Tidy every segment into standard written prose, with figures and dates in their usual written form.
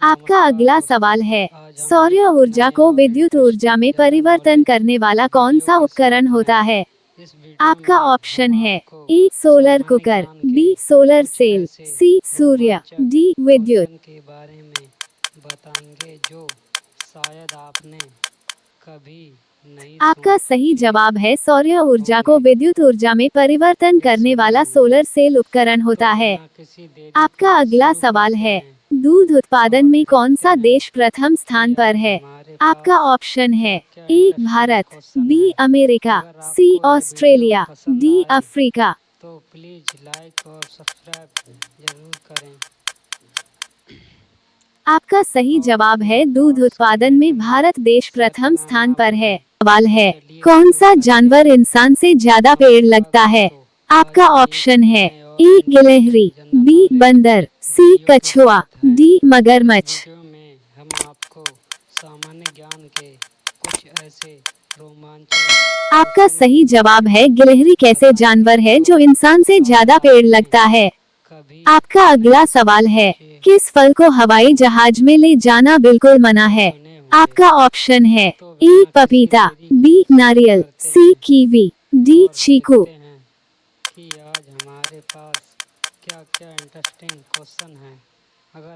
आपका अगला सवाल है, सौर ऊर्जा को विद्युत ऊर्जा में परिवर्तन करने वाला कौन सा उपकरण होता है? आपका ऑप्शन है A solar cooker, B solar cell, C सूर्य, डी विद्युत। के बारे में बताएंगे जो शायद आपने कभी नहीं आपका सही जवाब है सौर ऊर्जा को विद्युत ऊर्जा में परिवर्तन करने वाला सोलर सेल उपकरण होता है। आपका अगला सवाल है, दूध उत्पादन में कौन सा देश प्रथम स्थान पर है? आपका ऑप्शन है ए Bharat, B America, C Australia, D Africa. तो प्लीज लाइक और सब्सक्राइब जरूर करें। आपका सही जवाब है दूध उत्पादन में भारत देश प्रथम स्थान पर है। सवाल है, कौन सा जानवर इंसान से ज्यादा पेड़ लगता है? आपका ऑप्शन है ए गिलहरी, बी बंदर, सी कछुआ, डी मगरमच्छ। में हम आपको सामान्य ज्ञान के कुछ ऐसे रोमांचक। आपका सही जवाब है गिलहरी कैसे जानवर है जो इंसान से ज्यादा पेड़ लगता है। आपका अगला सवाल है, किस फल को हवाई जहाज में ले जाना बिल्कुल मना है? आपका ऑप्शन है ए पपीता, बी नारियल, सी कीवी, डी चीकू। कि आज हमारे पास क्या इंटरेस्टिंग क्वेश्चन है।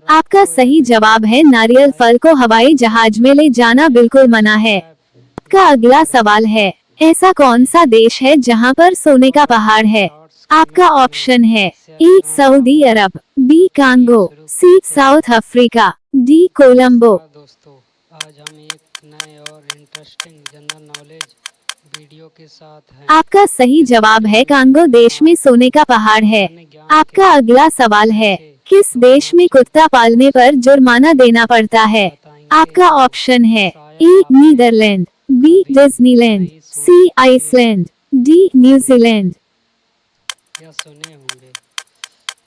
आपका सही जवाब है नारियल फल को हवाई जहाज में ले जाना बिल्कुल मना है। आपका अगला सवाल है, ऐसा कौन सा देश है जहां पर सोने का पहाड़ है? आपका ऑप्शन है ए सऊदी अरब, बी कांगो, सी साउथ अफ्रीका, डी कोलंबो। दोस्तों, आज हम एक नए और इंटरेस्टिंग जनरल नॉलेज वीडियो के साथ हैं। आपका सही जवाब है कांगो देश में सोने का पहाड़ है। आपका अगला सवाल है, किस देश में कुत्ता पालने पर जुर्माना देना पड़ता है? आपका ऑप्शन है ए नीदरलैंड, बी डिज्नीलैंड, सी आइसलैंड, डी न्यूजीलैंड। या सुने होंगे,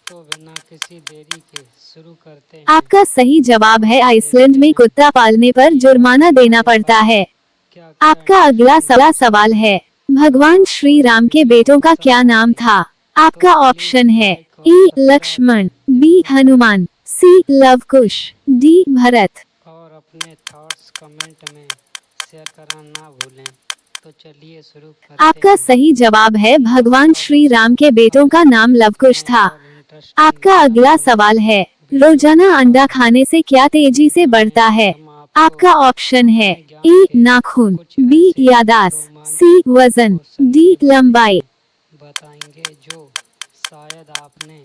तो बिना किसी देरी के शुरू करते हैं। आपका सही जवाब है आइसलैंड में कुत्ता पालने पर जुर्माना देना पड़ता है। आपका अगला सवाल है, भगवान श्री राम के बेटों का क्या नाम था? आपका ऑप्शन है ए लक्ष्मण, बी हनुमान, सी लवकुश, डी भरत। और अपने थॉट्स कमेंट में शेयर करना ना भूलें। तो चलिए शुरू करते हैं। आपका सही जवाब है भगवान श्री राम के बेटों का नाम लवकुश था। आपका अगला सवाल है, रोजाना अंडा खाने से क्या तेजी से बढ़ता है? आपका ऑप्शन है ए नाखून, बी याददाश्त, सी वजन, डी लंबाई। बताएंगे जो शायद आपने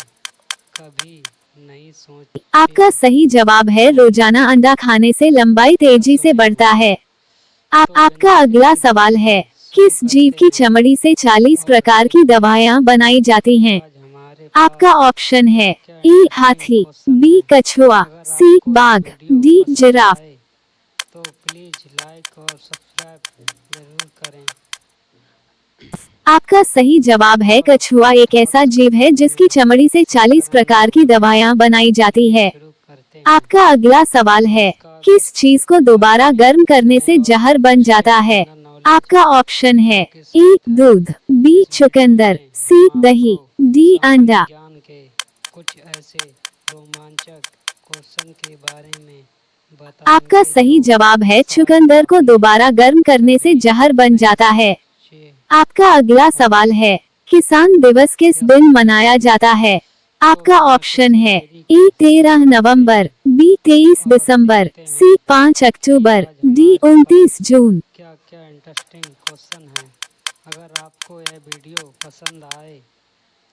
कभी नहीं सोचा। आपका सही जवाब है रोजाना अंडा खाने से लंबाई तेजी से बढ़ता है। आपका अगला सवाल है, किस जीव की चमड़ी से 40 प्रकार की दवाएं बनाई जाती हैं? आपका ऑप्शन है ए हाथी, बी कछुआ, सी बाघ, डी जिराफ। तो प्लीज लाइक और सब्सक्राइब जरूर करें। आपका सही जवाब है कछुआ एक ऐसा जीव है जिसकी चमड़ी से 40 प्रकार की दवाएं बनाई जाती है। आपका अगला सवाल है, किस चीज को दोबारा गर्म करने से जहर बन जाता है? आपका ऑप्शन है ए दूध, बी चुकंदर, सी दही, डी अंडा। ज्ञान के कुछ ऐसे रोमांचक क्वेश्चन के बारे में बताएंगे। आपका सही जवाब है चुकंदर को दोबारा गर्म करने से जहर बन जाता है। आपका अगला सवाल है, किसान दिवस किस दिन मनाया जाता है? आपका ऑप्शन है ए 13 नवंबर, बी 23 दिसंबर, सी 5 अक्टूबर, डी 29 जून। क्या इंटरेस्टिंग क्वेश्चन है। अगर आपको यह वीडियो पसंद आए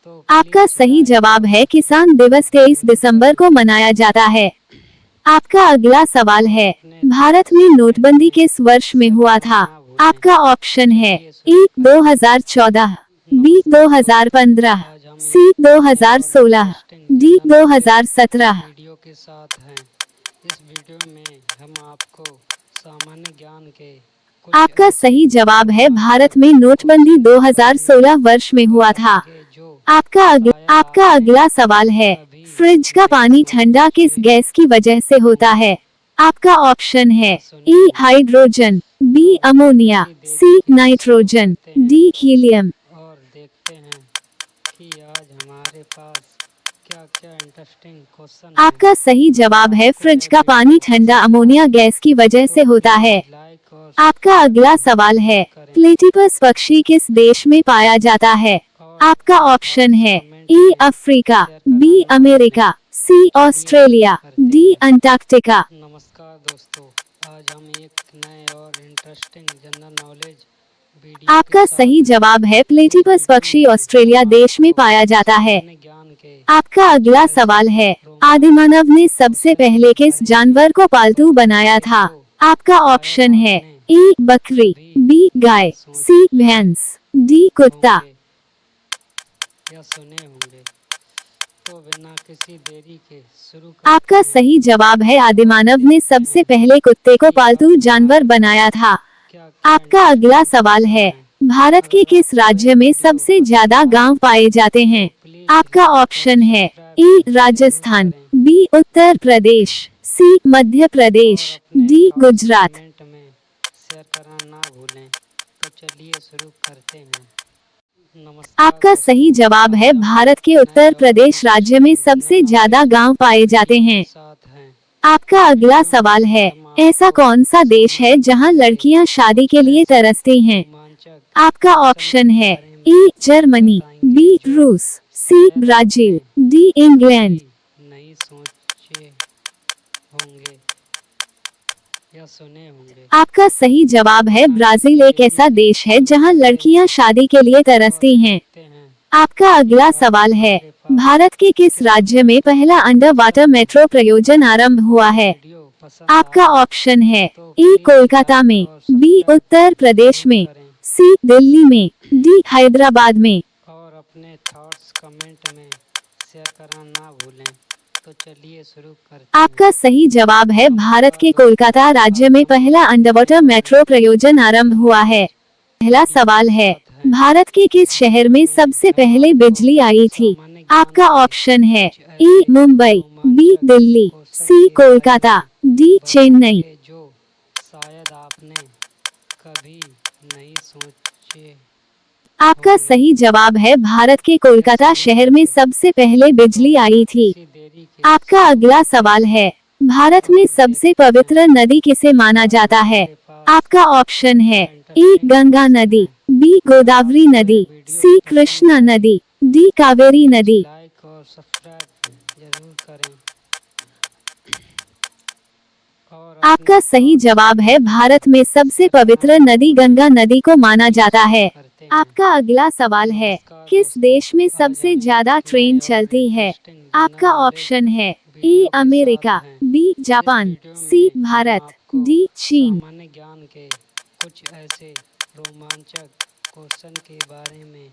तो आपका सही जवाब है किसान दिवस 23 दिसंबर को मनाया जाता है। आपका अगला सवाल है, भारत में नोटबंदी किस वर्ष में हुआ था? आपका ऑप्शन है ए 2014, बी 2015, सी 2016, डी 2017। वीडियो के साथ हैं। इस वीडियो में हम आपको सामान्य ज्ञान के कुछ आपका सही जवाब है भारत में नोटबंदी 2016 वर्ष में हुआ था। जो आपका अगला सवाल है, फ्रिज का पानी ठंडा किस गैस की वजह से होता है? आपका ऑप्शन है A hydrogen, B ammonia, C nitrogen, D helium. और देखते हैं कि आज हमारे पास क्या क्या इंटरेस्टिंग क्वेश्चन आपका सही जवाब है फ्रिज का पानी ठंडा अमोनिया गैस की वजह से होता है। लाइक और आपका अगला सवाल है, प्लेटिपस पक्षी किस देश में पाया जाता है? आपका ऑप्शन है A Africa, B America, C Australia, D Antarctica. नमस्कार दोस्तों, आज हम एक नए और इंटरेस्टिंग जनरल नॉलेज वीडियो आपका सही जवाब है प्लेटिपस पक्षी ऑस्ट्रेलिया देश में पाया जाता है। ज्ञान के आपका अगला सवाल है, आदिमानव ने सबसे पहले किस जानवर को पालतू बनाया था? आपका ऑप्शन है ए बकरी, बी गाय, सी भैंस, डी कुत्ता। या सुने होंगे, तो बिना किसी देरी के शुरू आपका सही जवाब है आदिमानव ने सबसे पहले कुत्ते को पालतू जानवर बनाया था। आपका अगला सवाल है, भारत के किस राज्य में सबसे ज्यादा गांव पाए जाते हैं? आपका ऑप्शन है ए राजस्थान, बी उत्तर प्रदेश, सी मध्य प्रदेश, डी गुजरात। कमेंट में शेयर करना ना भूलें। तो चलिए शुरू करते हैं। नमस्कार आपका सही जवाब है भारत के उत्तर प्रदेश राज्य में सबसे ज्यादा गांव पाए जाते हैं। साथ हैं आपका अगला सवाल है, ऐसा कौन सा देश है जहां लड़कियां शादी के लिए तरसती हैं? रोमांचक आपका ऑप्शन है ए जर्मनी, बी रूस, सी ब्राजील, डी इंग्लैंड। नहीं सोचे होंगे या सुने होंगे। आपका सही जवाब है ब्राजील एक ऐसा देश है जहां लड़कियां शादी के लिए तरसती हैं। देखते हैं आपका अगला सवाल है, भारत के किस राज्य में पहला अंडर वाटर मेट्रो प्रयोजन आरंभ हुआ है? वीडियो पसंद आपका ऑप्शन है ए कोलकाता में, बी उत्तर प्रदेश में, सी दिल्ली में, डी हैदराबाद में। और अपने थॉट्स कमेंट में शेयर करना ना भूलें। तो चलिए शुरू करते हैं। आपका सही जवाब है भारत के कोलकाता राज्य में पहला अंडरवाटर मेट्रो प्रयोजन आरंभ हुआ है। पहला सवाल है, भारत के किस शहर में सबसे पहले बिजली आई थी? आपका ऑप्शन है ए मुंबई, बी दिल्ली, सी कोलकाता, डी चेन्नई। जो शायद आपने कभी नहीं सोचे। आपका सही जवाब है भारत के कोलकाता शहर में सबसे पहले बिजली आई थी। किसी देरी के आपका अगला सवाल है, भारत में सबसे पवित्र नदी किसे माना जाता है? आपका ऑप्शन है ए गंगा नदी, बी गोदावरी नदी, सी कृष्णा नदी, डी कावेरी नदी। लाइक और सब्सक्राइब जरूर करें। और आपका सही जवाब है भारत में सबसे पवित्र नदी गंगा नदी को माना जाता है। करते हैं। आपका अगला सवाल है, किस देश में सबसे ज्यादा ट्रेन चलती है? आपका ऑप्शन है A America, B Japan, C Bharat, D चीन। सामान्य ज्ञान के कुछ ऐसे रोमांचक क्वेश्चन के बारे में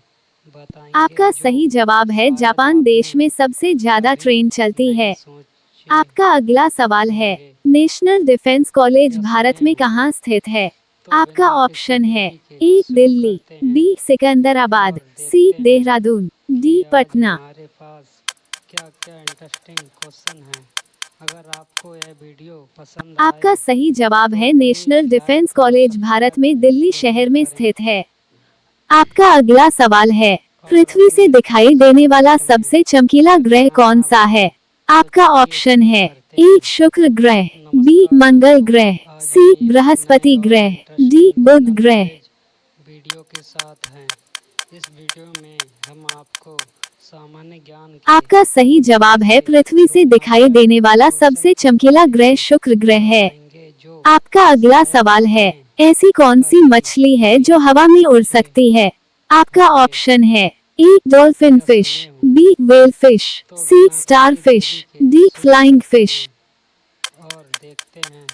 बताएंगे आपका जो सही जवाब है शायद जापान देश में सबसे ज्यादा ट्रेन चलती है। सोचे आपका अगला सवाल है, नेशनल डिफेंस कॉलेज भारत में कहाँ स्थित है? आपका ऑप्शन है ए दिल्ली, बी सिकंदराबाद, सी देहरादून, डी पटना। हमारे पास क्या क्या इंटरेस्टिंग क्वेश्चन है। अगर आपको यह वीडियो पसंद आपका सही जवाब है नेशनल डिफेंस कॉलेज भारत में दिल्ली शहर में स्थित है। आपका अगला सवाल है, पृथ्वी से दिखाई देने वाला सबसे चमकीला ग्रह कौन सा है? आपका ऑप्शन है ए शुक्र ग्रह, बी मंगल ग्रह, सी बृहस्पति ग्रह, डी बुध ग्रह। वीडियो के साथ हैं। इस वीडियो में हम आपको सामान्य ज्ञान के आपका सही जवाब है पृथ्वी से दिखाई देने वाला सबसे चमकीला ग्रह शुक्र ग्रह है। बताएंगे जो आपका अगला सवाल है, ऐसी कौन सी मछली है जो हवा में उड़ सकती है? आपका ऑप्शन है A dolphin fish, B whale fish, C starfish, D flying fish. और देखते हैं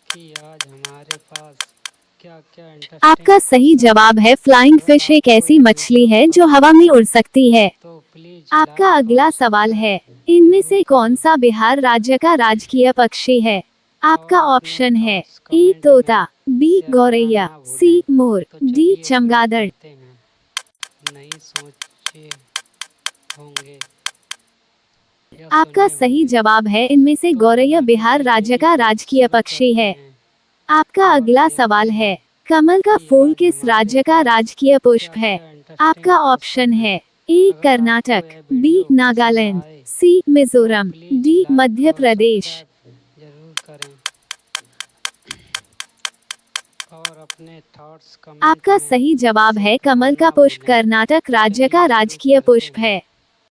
कि आज हमारे पास क्या क्या आपका सही जवाब है फ्लाइंग फिश एक ऐसी मछली है जो हवा में उड़ सकती है। तो प्लीज आपका अगला सवाल है, इनमें से कौन सा बिहार राज्य का राजकीय पक्षी है? आपका ऑप्शन है ए तोता, बी गौरैया, सी मोर, डी चमगादड़। नहीं सोचे होंगे या आपका सुने सही होंगे। जवाब है इनमें से गौरैया बिहार राज्य का राजकीय पक्षी है। आपका अगला सवाल है, कमल का फूल किस राज्य का राजकीय पुष्प है? आपका ऑप्शन है ए कर्नाटक, बी नागालैंड, सी मिजोरम, डी मध्य प्रदेश। जरूर करें और अपने थॉट्स कमेंट आपका में सही जवाब है कमल का पुष्प। कर्नाटक राज्य का राजकीय पुष्प है।